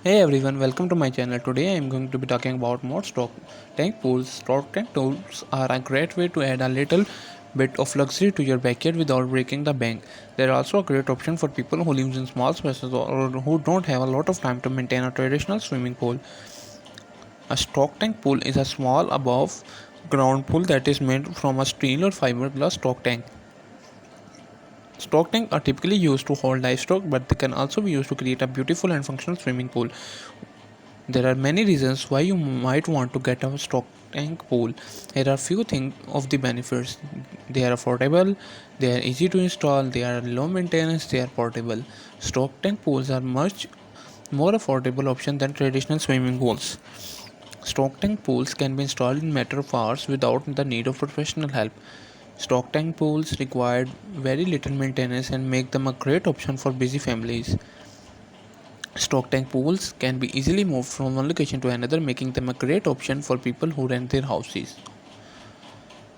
Hey everyone, welcome to my channel. Today I am going to be talking about more stock tank pools. Stock tank pools are a great way to add a little bit of luxury to your backyard without breaking the bank. They are also a great option for people who live in small spaces or who don't have a lot of time to maintain a traditional swimming pool. A stock tank pool is a small above ground pool that is made from a steel or fiberglass stock tank. Stock tanks are typically used to hold livestock, but they can also be used to create a beautiful and functional swimming pool. There are many reasons why you might want to get a stock tank pool. Here are few things of the benefits. They are affordable, they are easy to install, they are low maintenance, they are portable. Stock tank pools are much more affordable option than traditional swimming pools. Stock tank pools can be installed in matter of hours without the need of professional help. Stock tank pools require very little maintenance and make them a great option for busy families. Stock tank pools can be easily moved from one location to another, making them a great option for people who rent their houses.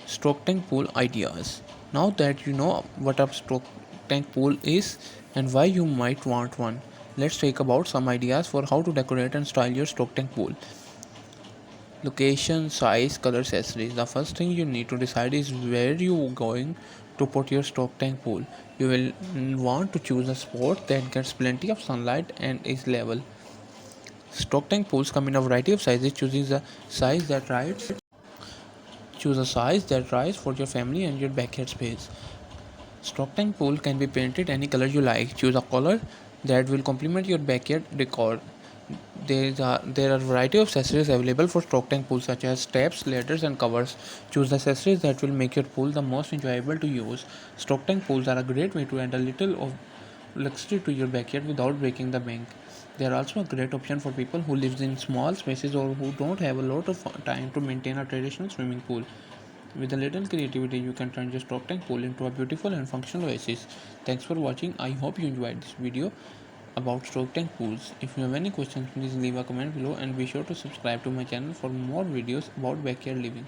Stock tank pool ideas. Now that you know what a stock tank pool is and why you might want one, let's talk about some ideas for how to decorate and style your stock tank pool. Location, size, color, accessories. The first thing you need to decide is where you are going to put your stock tank pool. You will want to choose a spot that gets plenty of sunlight and is level. Stock tank pools come in a variety of sizes. Choose a size that rides for your family and your backyard space. Stock tank pool can be painted any color you like. Choose a color that will complement your backyard decor. There are variety of accessories available for stock tank pools such as steps, ladders and covers. Choose accessories that will make your pool the most enjoyable to use. Stock tank pools are a great way to add a little of luxury to your backyard without breaking the bank. They are also a great option for people who live in small spaces or who don't have a lot of time to maintain a traditional swimming pool. With a little creativity, you can turn your stock tank pool into a beautiful and functional oasis. Thanks for watching. I hope you enjoyed this video about stock tank pools. If you have any questions, please leave a comment below and be sure to subscribe to my channel for more videos about backyard living.